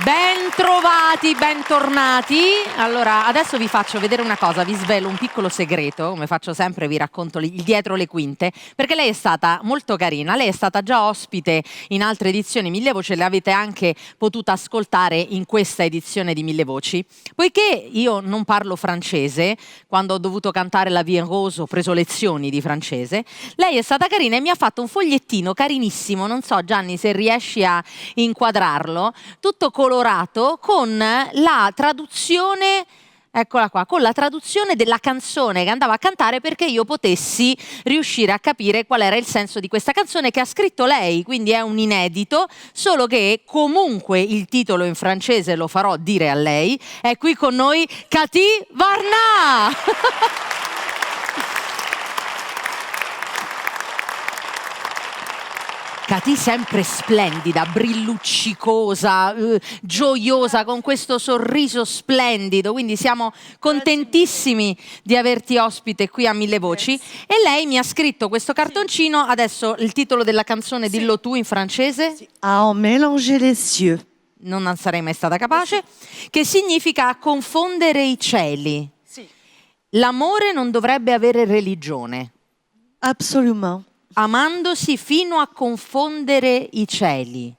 Bentrovati, bentornati. Allora, adesso vi faccio vedere una cosa, vi svelo un piccolo segreto, come faccio sempre, vi racconto il dietro le quinte, perché lei è stata molto carina, lei è stata già ospite in altre edizioni Mille Voci, le avete anche potuta ascoltare in questa edizione di Mille Voci. Poiché io non parlo francese, quando ho dovuto cantare la Vie en Rose ho preso lezioni di francese, lei è stata carina e mi ha fatto un fogliettino carinissimo, non so Gianni se riesci a inquadrarlo, tutto colorato con la traduzione, eccola qua, con la traduzione della canzone che andava a cantare perché io potessi riuscire a capire qual era il senso di questa canzone che ha scritto lei, quindi è un inedito, solo che comunque il titolo in francese lo farò dire a lei. È qui con noi Cathy Varnat! Cathy sempre splendida, brilluccicosa, gioiosa, con questo sorriso splendido, quindi siamo contentissimi di averti ospite qui a Mille Voci. E lei mi ha scritto questo cartoncino, adesso il titolo della canzone dillo tu in francese. A mélanger les cieux. Non sarei mai stata capace, che significa confondere i cieli. L'amore non dovrebbe avere religione. Absolument. Amandosi fino a confondere i cieli.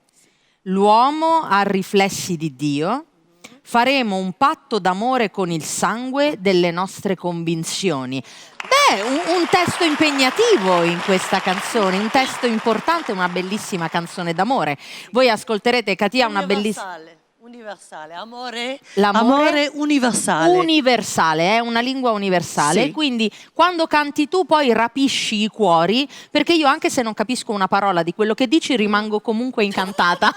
L'uomo ha riflessi di Dio. Faremo un patto d'amore con il sangue delle nostre convinzioni. Beh, un testo impegnativo in questa canzone, un testo importante, una bellissima canzone d'amore. Voi ascolterete, Cathy ha una bellissima... Universale, amore, L'amore universale. Universale, è una lingua universale, Sì. quindi quando canti tu poi rapisci i cuori, perché io anche se non capisco una parola di quello che dici rimango comunque incantata.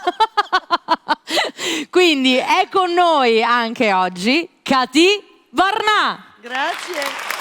Quindi è con noi anche oggi Cathy Varnat. Grazie.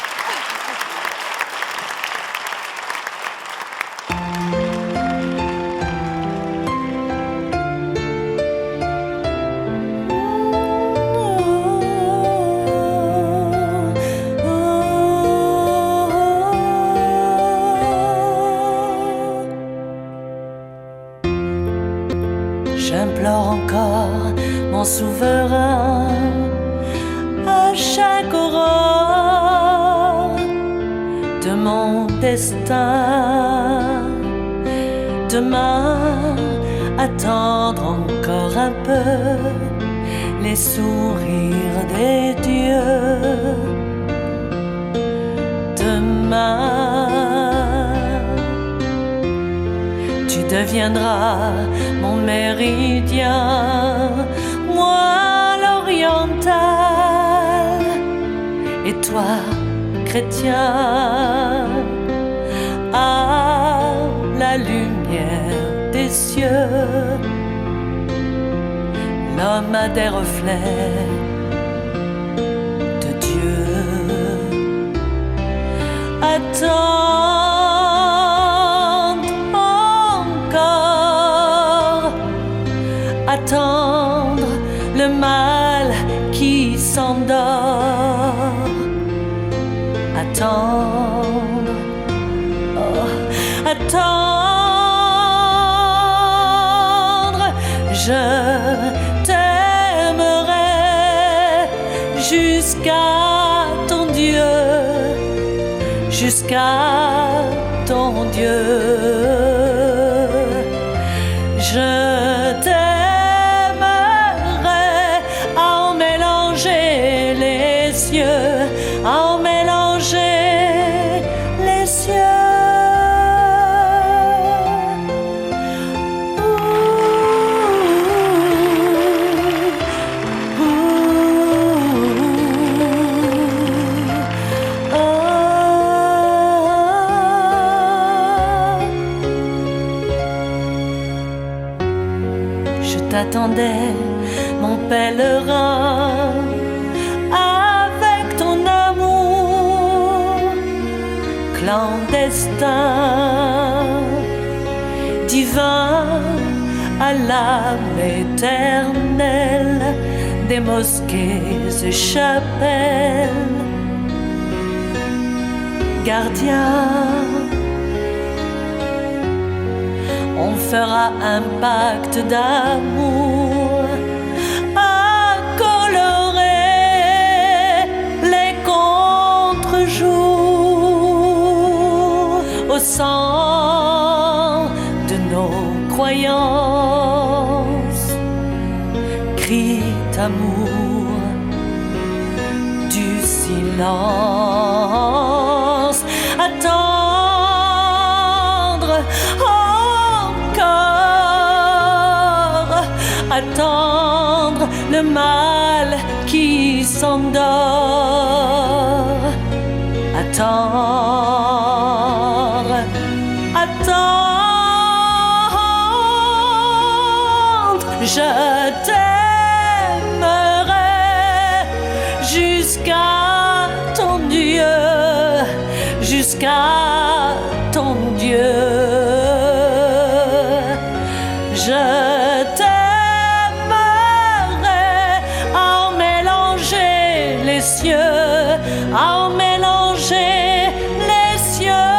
J'implore encore mon souverain à chaque aurore de mon destin. Demain, attendre encore un peu les sourires des dieux. Demain, tu deviendras mon méridien, moi l'oriental, et toi, chrétien, à la lumière des cieux. L'homme a des reflets de Dieu. Attendre le mal qui s'endort. Attendre, oh, attendre. Je t'aimerai jusqu'à ton Dieu, jusqu'à ton Dieu. Je t'aimerai à en mélanger les cieux, à en mélanger les cieux. T'attendais, mon pèlerin, avec ton amour clandestin, divin à l'âme éternelle des mosquées et chapelles, gardien. On fera un pacte d'amour sang de nos croyances, cri d'amour du silence, attendre encore, attendre le mal qui s'endort, attendre, attendre, je t'aimerai jusqu'à ton Dieu, jusqu'à ton Dieu. Je t'aimerai en mélanger les cieux, en mélanger les cieux.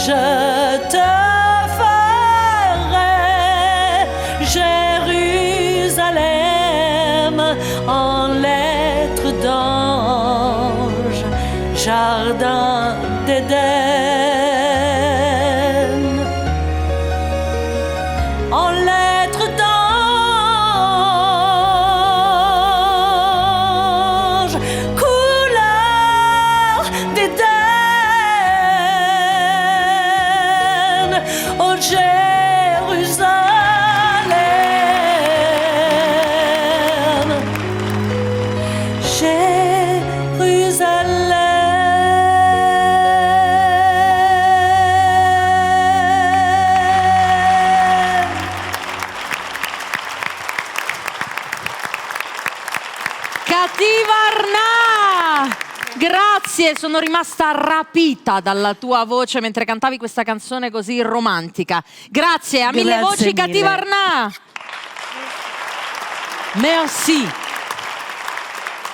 Je te ferai Jérusalem en lettres d'ange, jardin d'Éden, en lettres d'ange, couleur d'Éden, ô Jérusalem, Jérusalem. Cativa Arnà! Grazie, sono rimasta rapita dalla tua voce mentre cantavi questa canzone così romantica. Grazie, a mille Grazie voci mille. Cativa Arnà! Merci.